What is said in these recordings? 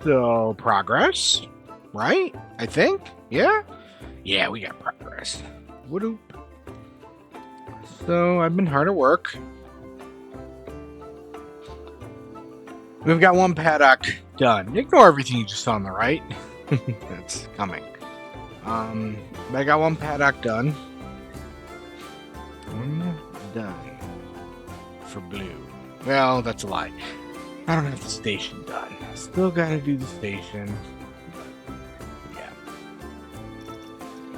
So, progress, right? I think? Yeah? Yeah, we got progress. Whoop. So, I've been hard at work. We've got one paddock done. Ignore everything you just saw on the right. That's coming. But I got one paddock done. One done. For blue. Well, that's a lie. I don't have the station done. Still gotta do the station. Yeah.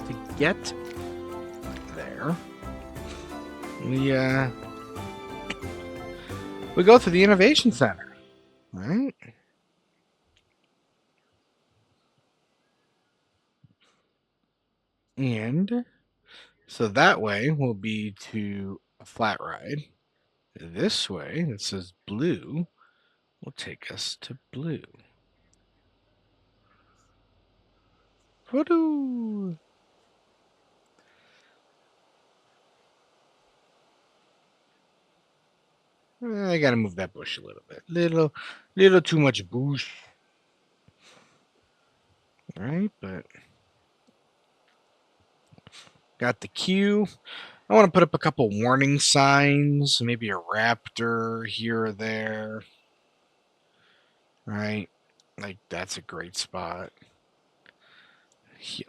To get there, we go to the Innovation Center, right? And so that way will be to a flat ride. This way, that says blue, will take us to blue. Woo! I gotta move that bush a little bit. Little too much bush. Alright, but got the queue. I want to put up a couple warning signs, maybe a raptor here or there. Right? Like, that's a great spot.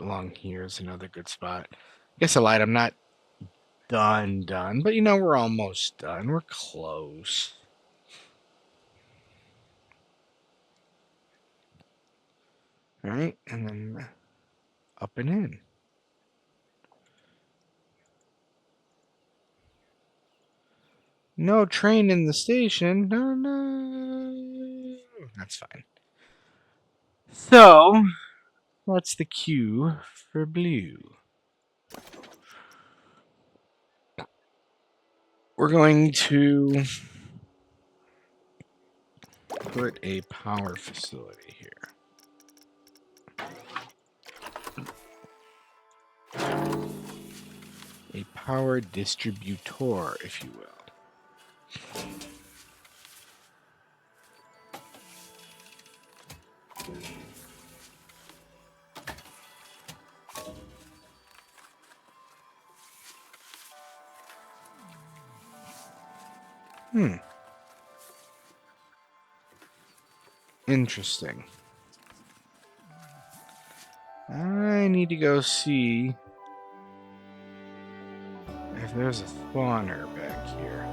Along here is another good spot. I guess I lied, I'm not done, but we're almost done. We're close. Alright, and then up and in. No train in the station. No. That's fine. So, what's the cue for blue? We're going to put a power facility here. A power distributor, if you will. Interesting. I need to go see if there's a spawner back here.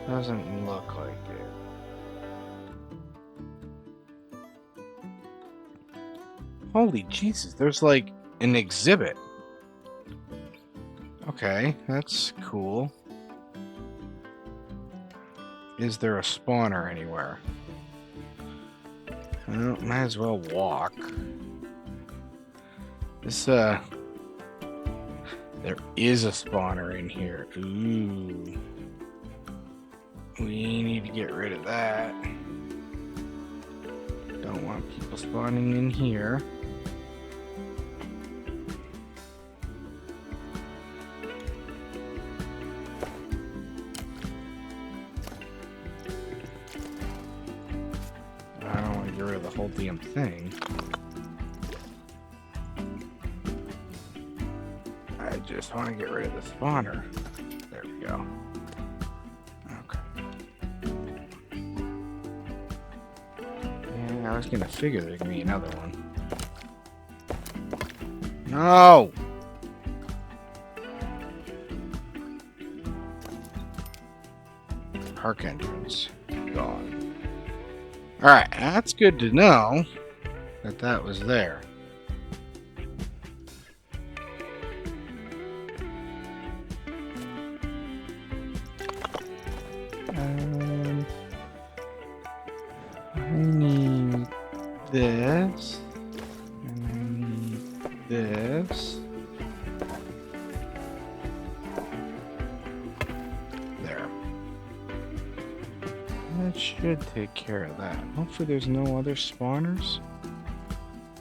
Doesn't look like it. Holy Jesus, there's like an exhibit. Okay, that's cool. Is there a spawner anywhere? Well, might as well walk. There is a spawner in here. Ooh. We need to get rid of that. Don't want people spawning in here. I don't want to get rid of the whole damn thing. I just want to get rid of the spawner. There we go. I was gonna figure there's gonna be another one. No! Park entrance. Gone. Alright, that's good to know that was there. I need this, and I need this. There. That should take care of that. Hopefully there's no other spawners.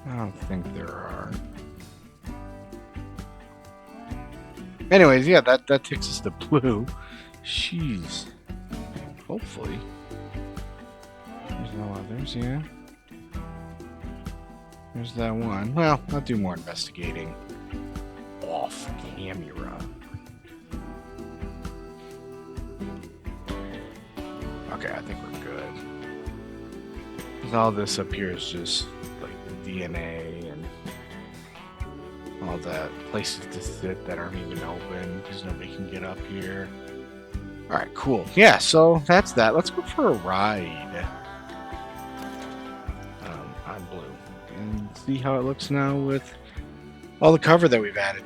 I don't think there are. Anyways, yeah, that takes us to blue. Jeez. Hopefully. There's no others, yeah. There's that one. Well, I'll do more investigating off camera. Okay, I think we're good. Because all this up here is just like the DNA and all that places to sit that aren't even open because nobody can get up here. Alright, cool. Yeah, so that's that. Let's go for a ride on blue and see how it looks now with all the cover that we've added.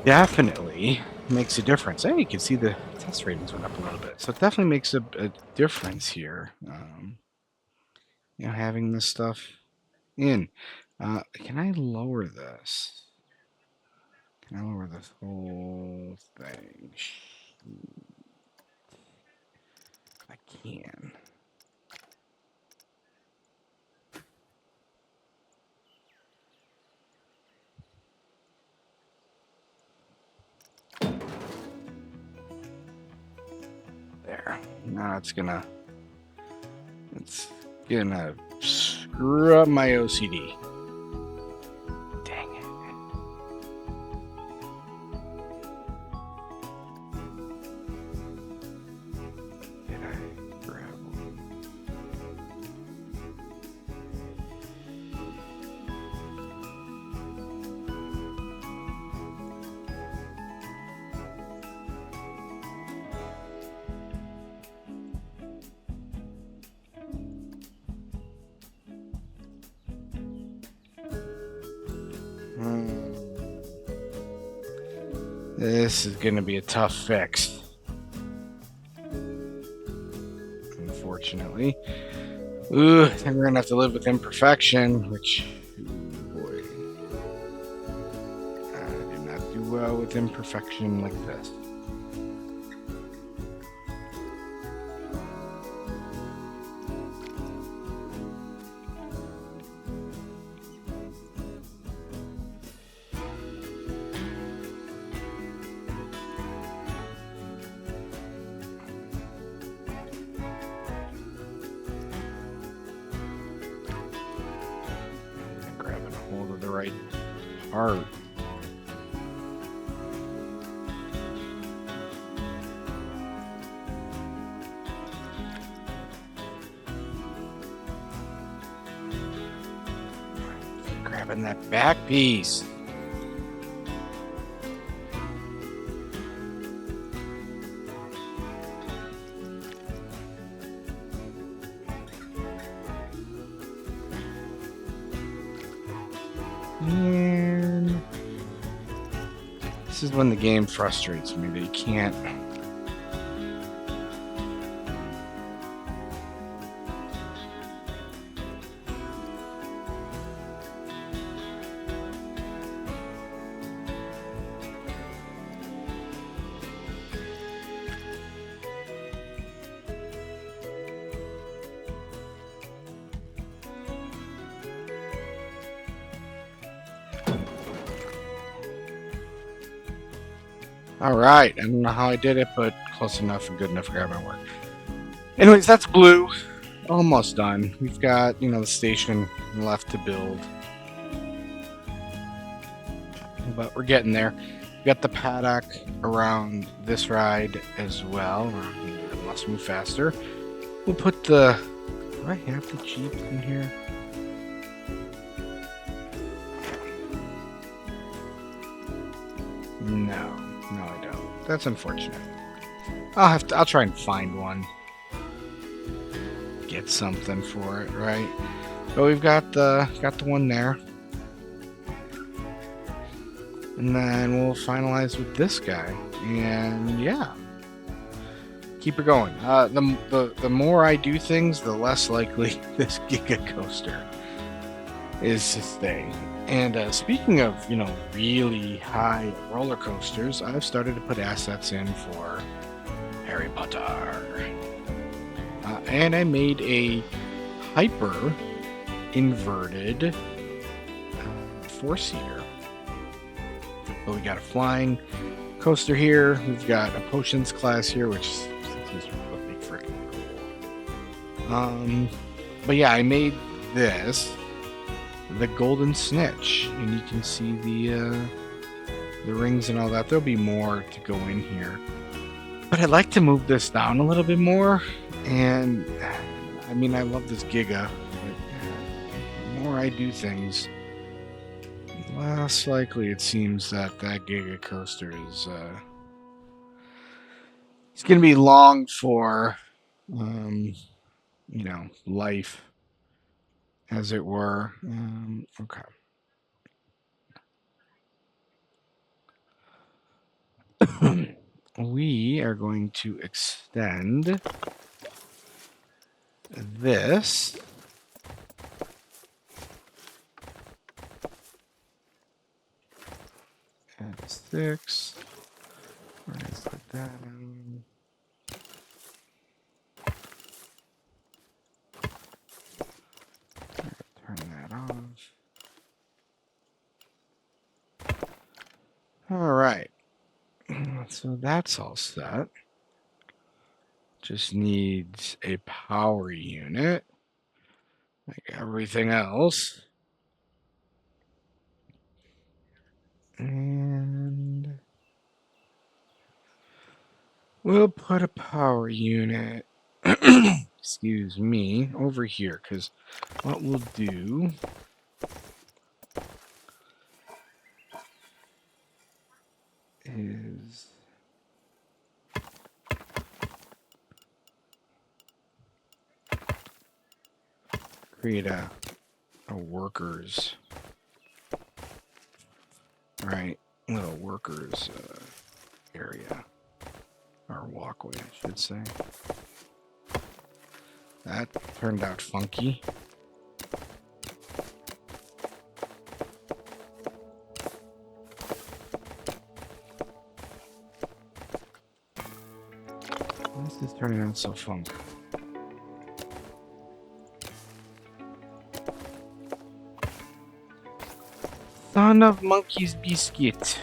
Definitely makes a difference. And you can see the test ratings went up a little bit. So it definitely makes a difference here. Having this stuff in. Can I lower this? Can I lower this whole thing? I can. There. Now it's gonna screw up my OCD. Dang it. Did I grab one? This is going to be a tough fix. Unfortunately. Ooh, I think we're going to have to live with imperfection, which, boy, I do not do well with imperfection like this. Hold of the right part. Grabbing that back piece. And this is when the game frustrates me that you can't. All right. I don't know how I did it, but close enough and good enough for my work. Anyways, that's blue. Almost done. We've got, the station left to build. But we're getting there. We got the paddock around this ride as well. I must move faster. We'll put the... Do I have the Jeep in here? No, I don't. That's unfortunate. I'll try and find one. Get something for it, right? But we've got the one there. And then we'll finalize with this guy. And yeah. Keep it going. The more I do things, the less likely this Giga Coaster is to stay. And speaking of, really high roller coasters, I've started to put assets in for Harry Potter. And I made a hyper inverted four-seater. But we got a flying coaster here. We've got a potions class here, which is really freaking cool. But yeah, I made this the golden snitch, and you can see the rings and all that. There'll be more to go in here, but I'd like to move this down a little bit more. And I mean, I love this Giga, but the more I do things, less likely it seems that Giga Coaster is it's gonna be long for life, as it were. Okay. We are going to extend this at 6. We're going to put that in. Turn that off. All right. So that's all set. Just needs a power unit, like everything else. And we'll put a power unit, excuse me, over here, because what we'll do is create a workers, right, little workers area, or walkway, I should say. That turned out funky. This is turning out so funky. Son of monkey's biscuit.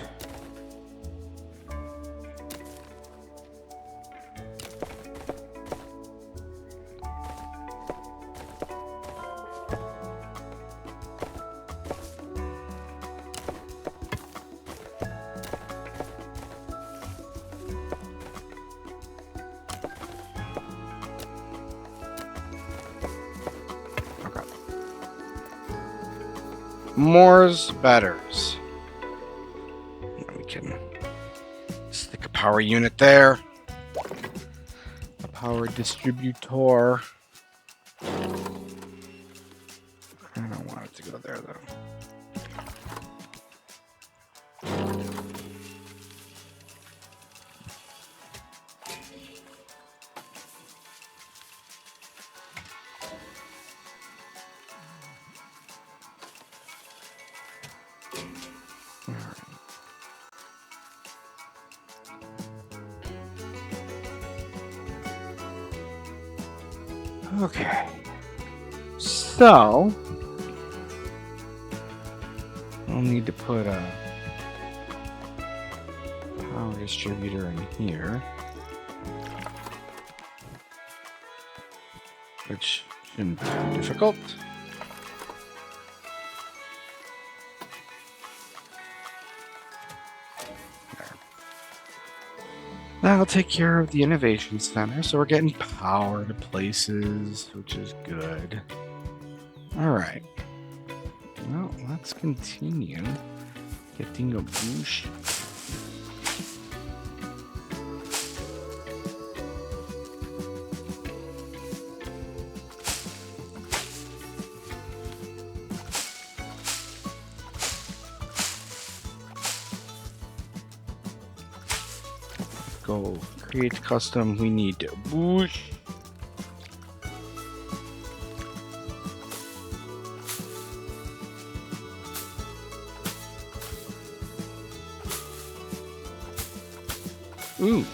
More's betters. We can stick a power unit there. A power distributor. I don't want it to go there though. Okay, so I'll need to put a power distributor in here, which shouldn't be too difficult. That'll take care of the innovation center, so we're getting power to places, which is good. All right. Well, let's continue getting a boost. Go create custom. We need boost. Ooh.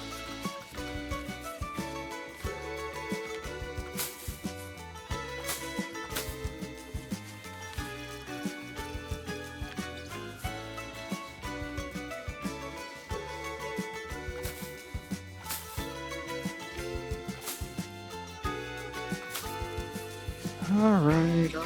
All right. Do.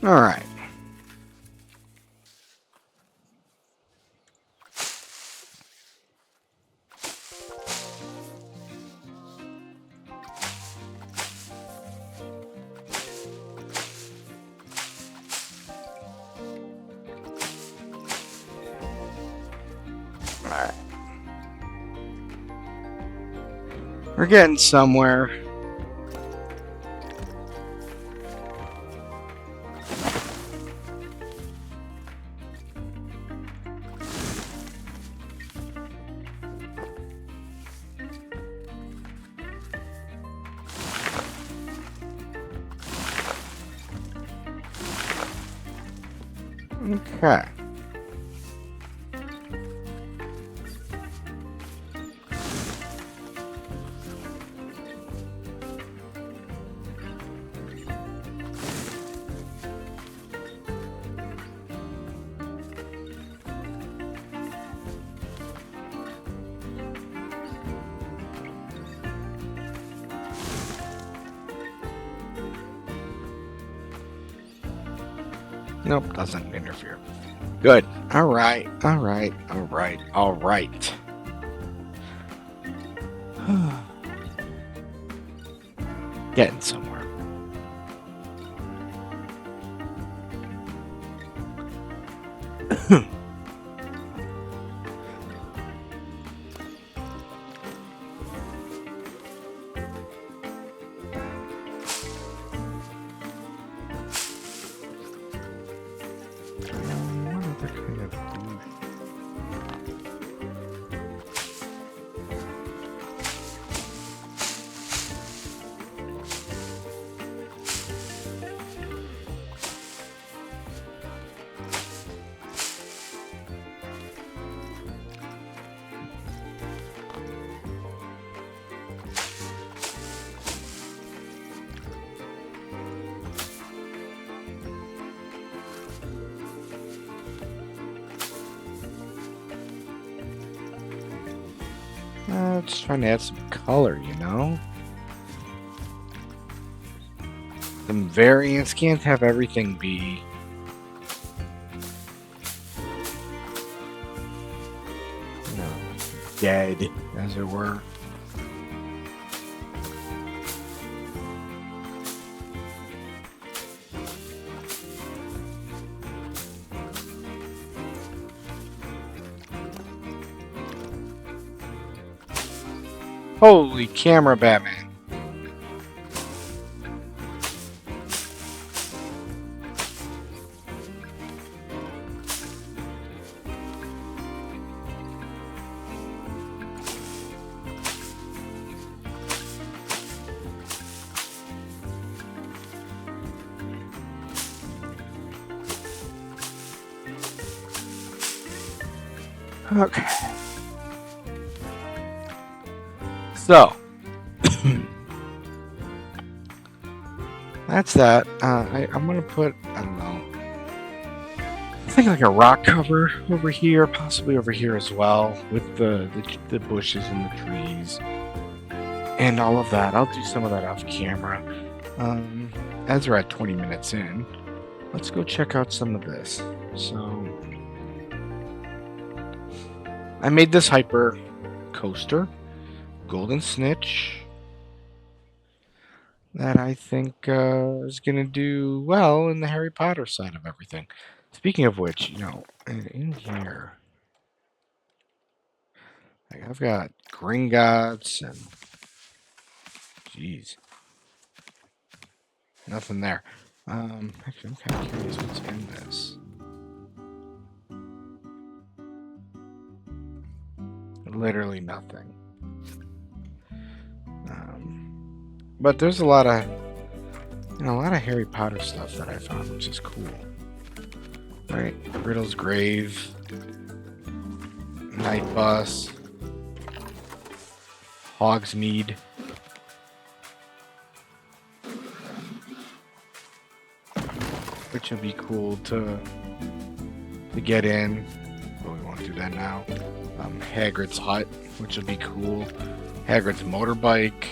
All right. All right. We're getting somewhere. Okay. Nope, doesn't interfere. Good. All right. Getting somewhere. What other kind of boost? Just trying to add some color, you know? Some variants, can't have everything be dead, as it were. Holy camera, Batman. Okay. So that's that. I'm gonna put, I don't know, I think like a rock cover over here, possibly over here as well, with the bushes and the trees and all of that. I'll do some of that off camera. Um, as we're at 20 minutes in, let's go check out some of this. So I made this hyper coaster, golden snitch, that I think is gonna do well in the Harry Potter side of everything. Speaking of which, in here, like I've got Gringotts and, jeez, nothing there. Actually, I'm kind of curious what's in this. Literally nothing. But there's a lot of, a lot of Harry Potter stuff that I found, which is cool. Right, Riddle's Grave, Night Bus, Hogsmeade. Which would be cool to get in, but we won't do that now. Hagrid's hut, which would be cool. Hagrid's motorbike.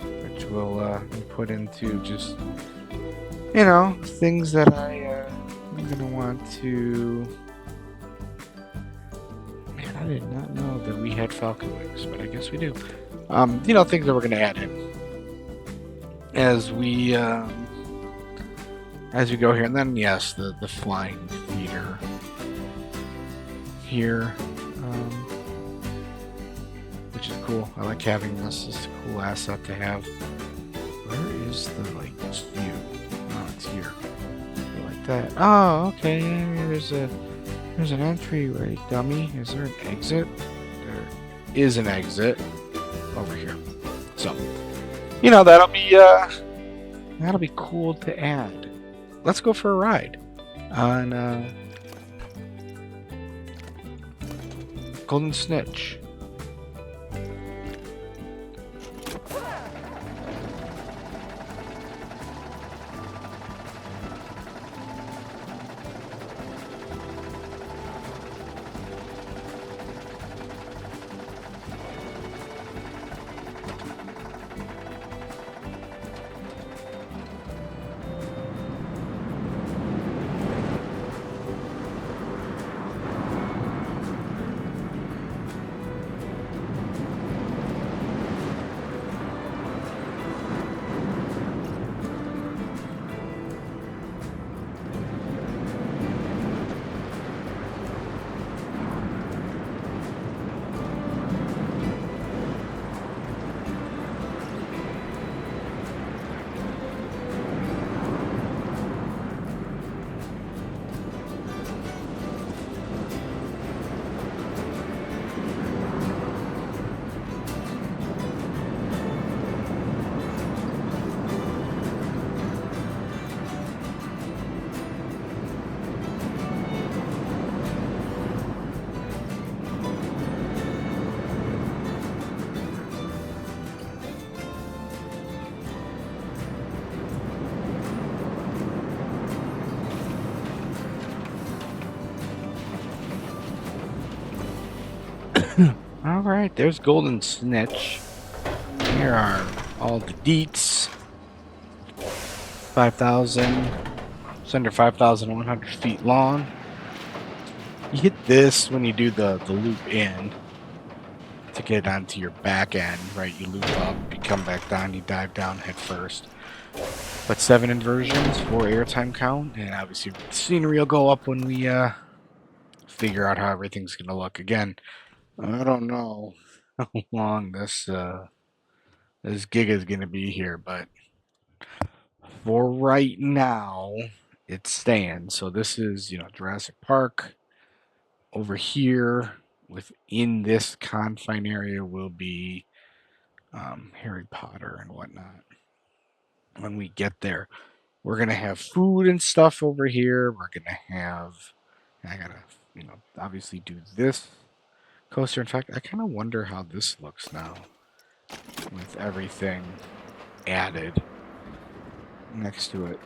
Which we'll put into just, things that I'm gonna want to. Man, I did not know that we had Falcon Wings, but I guess we do. Things that we're gonna add in as we go here, and then yes, the flying theater here, which is cool. I like having this. It's a cool asset to have. Where is the view? Oh, it's here. Like that. Oh, okay. There's an entryway, dummy. Is there an exit? There is an exit over here. So, that'll be cool to add. Let's go for a ride on Golden Snitch. All right, there's Golden Snitch. Here are all the deets. 5,000. It's under 5,100 feet long. You hit this when you do the loop in to get onto your back end, right? You loop up, you come back down, you dive down head first. But 7 inversions, 4 airtime count, and obviously the scenery will go up when we figure out how everything's gonna look. Again, I don't know how long this gig is gonna be here, but for right now, it stands. So this is, Jurassic Park. Over here, within this confine area, will be Harry Potter and whatnot when we get there. We're gonna have food and stuff over here. We're gonna have. I gotta, obviously do this coaster. In fact, I kind of wonder how this looks now with everything added next to it.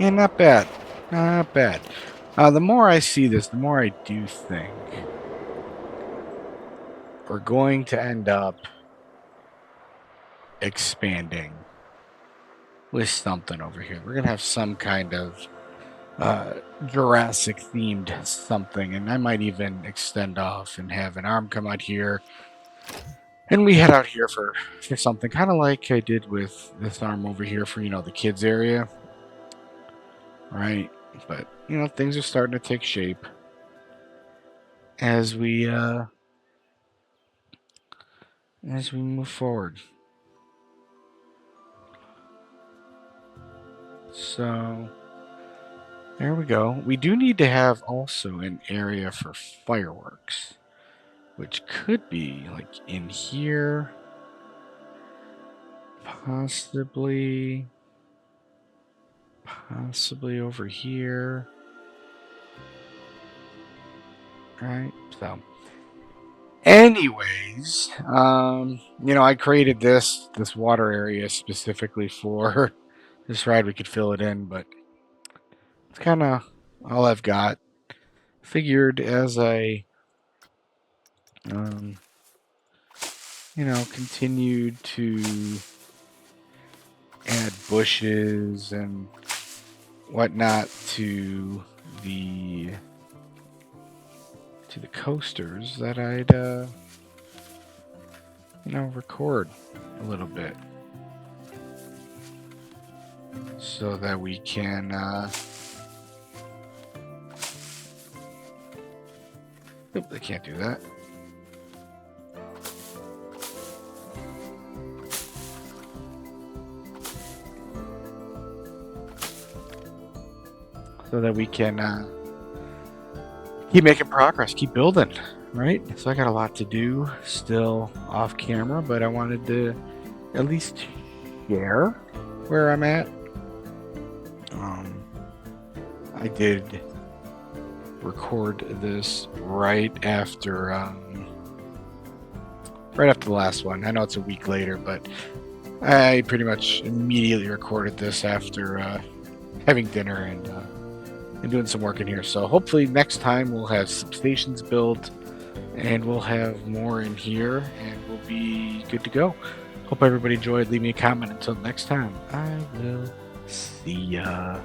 Yeah, not bad. Not bad. The more I see this, the more I do think we're going to end up expanding with something over here. We're going to have some kind of Jurassic themed something, and I might even extend off and have an arm come out here. And we head out here for something kind of like I did with this arm over here for, the kids area. Right? But, things are starting to take shape as we move forward. So there we go. We do need to have also an area for fireworks, which could be like in here, possibly over here. Right? So anyways, I created this water area specifically for this ride. We could fill it in, but it's kind of all I've got. Figured as I continued to add bushes and whatnot to the coasters that I'd record a little bit so that we can Nope, they can't do that. So that we can keep making progress, keep building, right? So I got a lot to do still off camera, but I wanted to at least share where I'm at. I did record this right after the last one. I know it's a week later, but I pretty much immediately recorded this after having dinner and doing some work in here. So hopefully next time we'll have some stations built and we'll have more in here and we'll be good to go. Hope everybody enjoyed. Leave me a comment. Until next time, I will see ya.